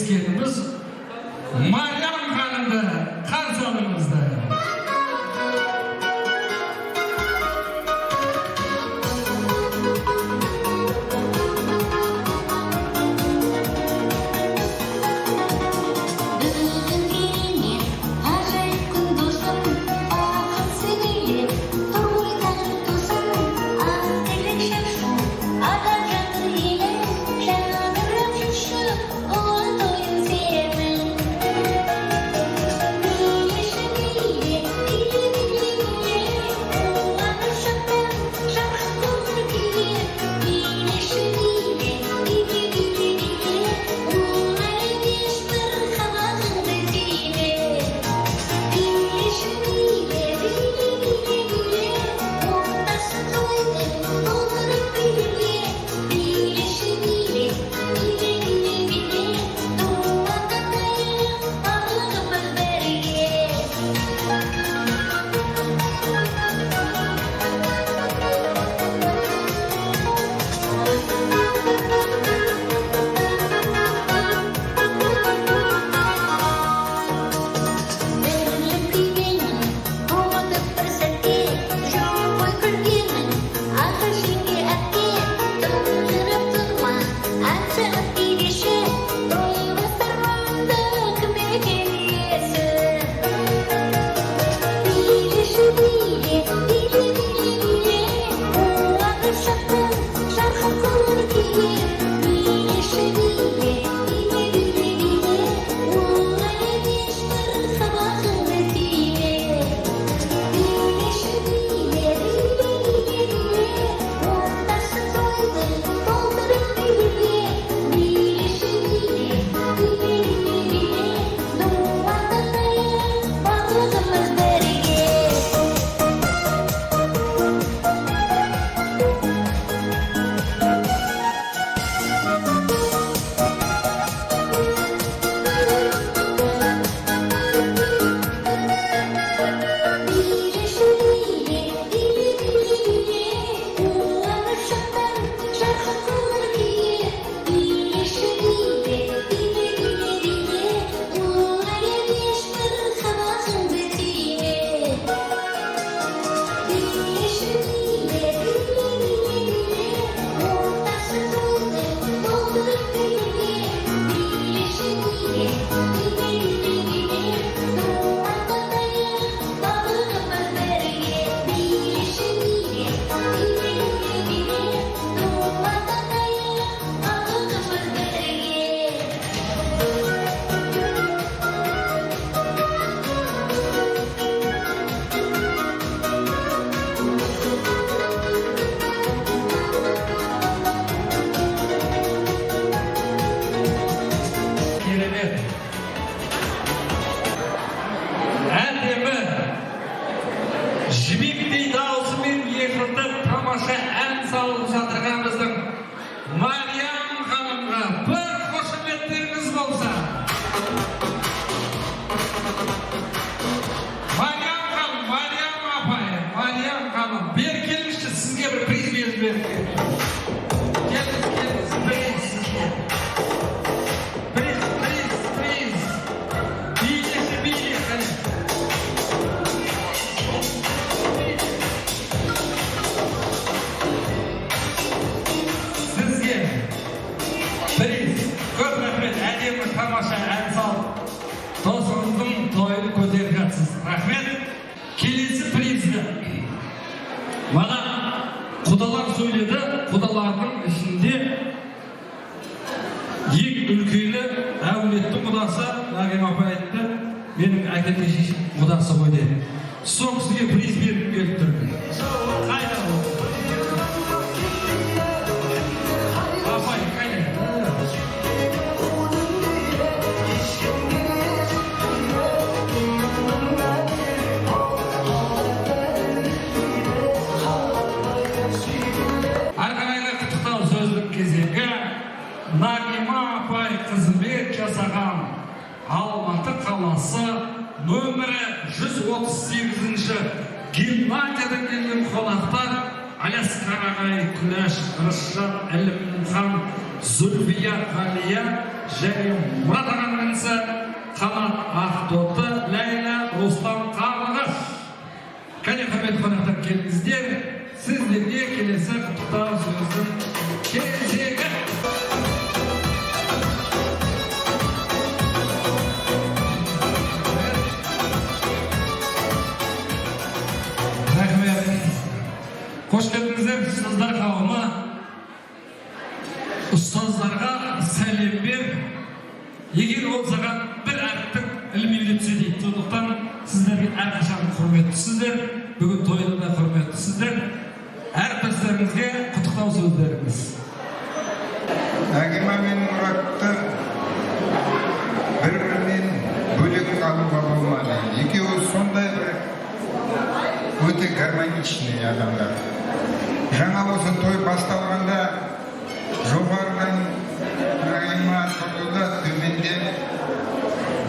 келіскеніміз Мариям ханымды қарсы алыңыздар. Алматы қаласы нөмірі 138-ші гимназиядан келген қонақтар Аяз Қарағай, Күләш, Рысжан, Әлімхан, Зүлфия, Ғалия, және Мұрат ағаның інісі Қанат Ақтоты, Ләйла Рустам Қарлығаш. Кәне құрметті қонақтар, келдіңіздер. Сіздерге келесі құттықтау сөздің кезегі. Қош келдіңіздер, ұстаздар қауымы. Ұстаздарға сәлем бер. Егер ол саған бір әріптің ілмей өтсе дейді. Сондықтан сіздерге әрқашан құрметтісіздер. Бүгін тойда да құрметтісіздер. Әріптестеріңізге құттықтау сөздеріңіз. Нағима мен Мұратты бір-бірінен бөлек алуға болмады. Екеуі сондай бір өте гармоничный адамдар. Жаңа осы той басталғанда жоғарыдан Нағима тұрды, төменде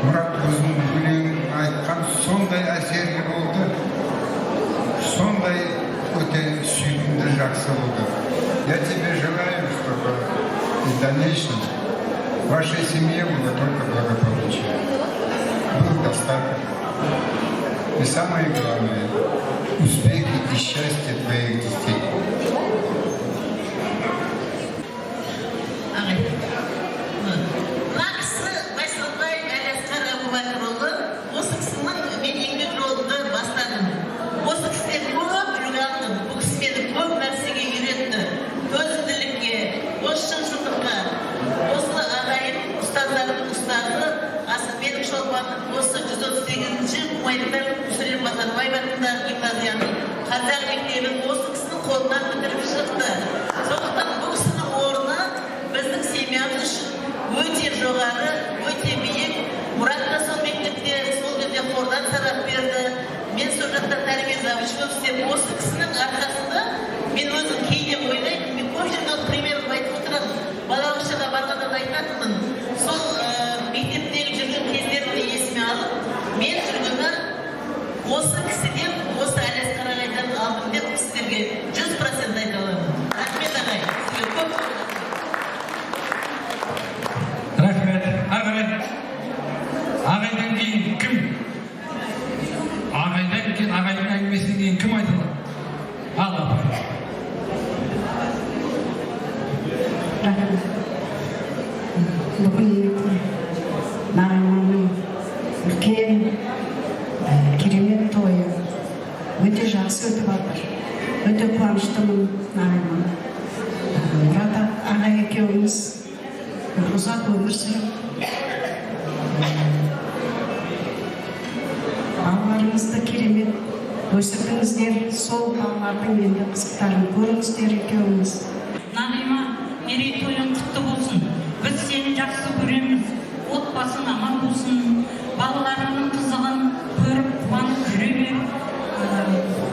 Мұрат өзінің өлеңін айтқан сондай әсерлі болды, сондай өте сүйкімді, жақсы болды. Я тебе желаю, чтобы в дальнейшем в вашей семье было только благополучие, был достаток. И самое главное, успехи и счастье твоих детей. Қазақ мектебін осы кісінің қолынан бітіріп шықты. Сондықтан бұл кісінің орны біздің семьямыз үшін өте жоғары, өте биік. Мұрат та сол мектепте, сол жерде қордан сабақ берді. Мен сол жақта тәрбие завучы болып істеп, осы кісінің арқасында мен өзім кейде ойлаймын, мен көп жерде примерін айтып отырамын. Балабақшаға барғанда да айтатынмын. Сол мектептегі жүрген кездерімді есіме алып, мен жүргені осы кісіден, осы Әлес Қарағайдан алдым деп сіздерге 100% айта аламын. Рахмет ағай, сізге көп. Рахмет. Ағай. Ағайдан кейін кім? Ағайдан әңгімесінен кейін кім айтылады? Ал апа. Бүгін Нағиманың үлкен керемет тойы өте жақсы өтіп жатыр. Өте қуаныштымын Нағима. Мұрат ағай екеуміз ұзақ өмір сүріп, балаларымызды керемет өсірдіңіздер. Сол балалардың енді қызықтарын көріңіздер екеуміз. Нағима, мерейтойың құтты болсын. Біз сені жақсы көреміз. Отбасың аман болсын. Балаларының қызығын көріп, қуанып жүре бер.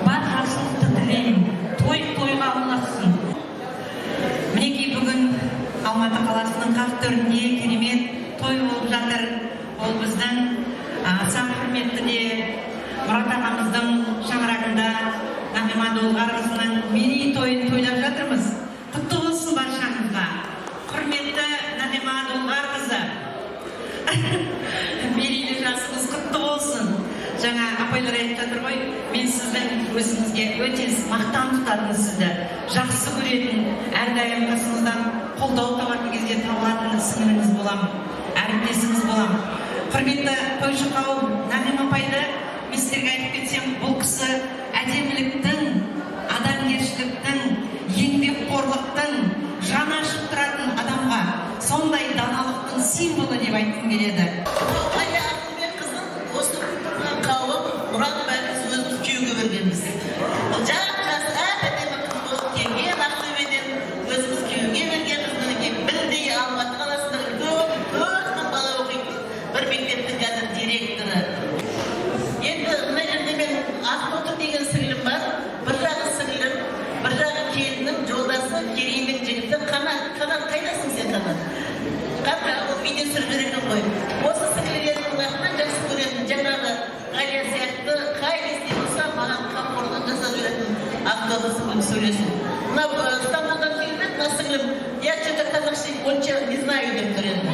Бар жақсылықты тілеймін. Тойға ұлассын. Мінекей бүгін Алматы қаласының қақ төрінде керемет той болып жатыр. Ол біздің аса құрметті де Мұрат ағамыздың шаңырағында Нағима Долғарқызының мерейтойын тойлап жатырмыз. Құтты болсын баршаңызға. Құрметті Нағима Долғарқызы, мерейлі жасыңыз құтты болсын. Жаңа апайлар айтып жатыр ғой, мен сіздің өзіңізге өте мақтан тұтатын, сізді жақсы көретін, әрдайым қасыңыздан қолдау табатын кезде табылатын сіңіріңіз боламын, әріптесіңіз боламын. Құрметті тойшы қауым, Нағима апайды мен сіздерге айтып кетсем, бұл кісі әдеміліктің, адамгершіліктің, еңбекқорлықтың, жаны ашып тұратын адамға сондай даналықтың символы деп айтқым келеді. Аяғымен қызым, осы қауым Мұрат бәріміз өзіміз күйеуге бергенбіз. Жас әп-әдемі қыз болып келген Ақтөбеден өзіміз күйеуге бергенбіз. Мінекей білдей Алматы қаласында 4 мың бала оқитын бір мектептің қазір директоры. Енді мына жерде мен Ақтоты деген сіңілім бар. Бір жағы сіңілім, бір жағы келінім, жолдасы, керейдің жігіті. Қанат, қайдасың сен, Қанат? Қанат, ол видео түсіріп жүретін ғой. Осы сіңілердің артынан жақсы көретін, жаңағы Ғалия сияқты қай кезде болса маған қамқорлық жасап жүретін Ақтоты сіңілім сөйлесін. Мына Стамбулдан келген, мына сіңілім, я что-то казахский онша не знаю деп тұр енді.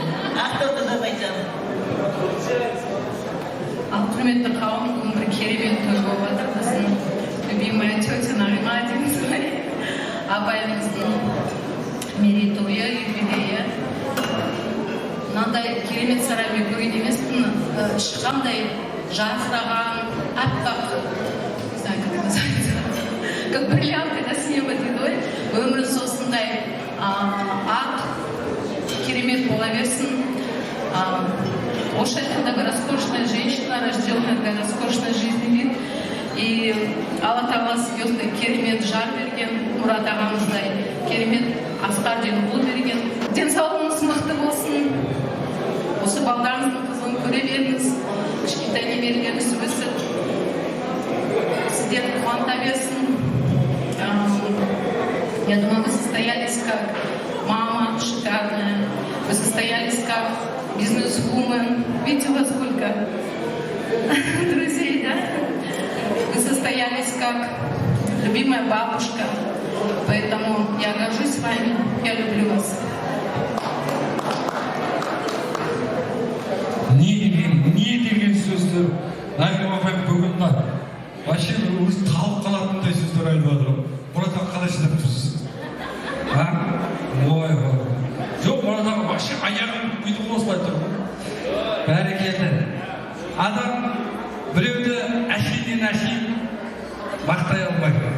құрметті қауым, бүгін бір керемет той болып жатыр. Біздің любимая тетя Нағима дейміз ғой, апайымыздың мерейтойы, юбилейі. Мынандай керемет сараймен көрген емеспін, шыққандай жарқыраған, аппақ, не знаю, как это называется, как бриллианты с неба дейді ғой, өмірі сосындай ақ, керемет бола берсін. Ош айтқанда роскошная женщина, рожденная для роскошной жизни дейді. И Алла Тағала сізге осындай керемет жар берген, Мұрат ағамыздай керемет асқар ұл берген. Денсаулығыңыз мықты болсын. Осы балдарыңыздың қызығын көре беріңіз. Кішкентай немерелеріңіз өсіп, сіздерді қуанта берсін. Я думаю, вы состоялись как мама шикарная, вы состоялись как бизнес-вумен. Видите, у вас сколько друзей, да? Вы состоялись как любимая бабушка, поэтому я горжусь вами, я люблю вас. Не деген сөздер, Нағима апайым бүгін вообще өзі талып қалатындай сөздер айтып жатыр. Мұрат аға қалай шыдап тұрсыз? Ой, жоқ, Мұрат аға вообще аяғын бүйтіп осылай тұр. Бәрекелді. Адам біреуді әшейден мақтай алмайды.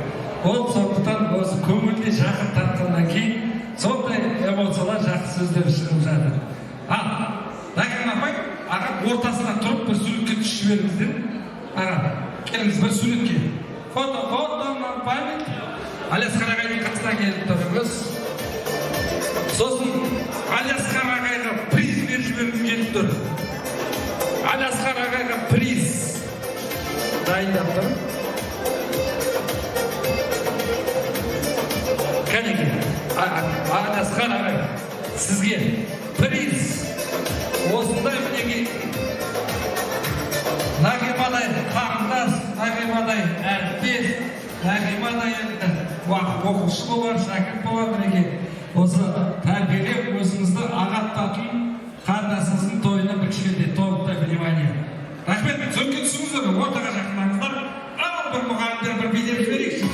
Ол сондықтан осы көңілде жақын тартқаннан кейін сондай эмоциялар, жақсы сөздер шығып жатыр. Нағима апай, аға ортасына тұрып бір суретке түсіп жіберіңіздер. Аға, келіңіз бір суретке. Фото на память. Алияс Қарағайдың қасына келіп тұрыңыз. Сосын Алияс Қарағайға приз беріп жібергім келіп тұр. Алияс Қарағайға приз дайындап тұр. Кәнеке, Алияс Қарағай, сізге приз. Осындай мінеки Нағимадай қарындас, Нағимадай әріптес, Нағимадай оқушы болар, шәкірт болар мінеки. Осы тәрбиелеп өзіңізді ағаттатын қарындасыңыздың тойына бір кішкентай толықтай внимание. Рахмет, сөзге түсіңіздер, ортаға жақындаңыздар. Ал бір мұғалімдер бір билеп жіберейікші.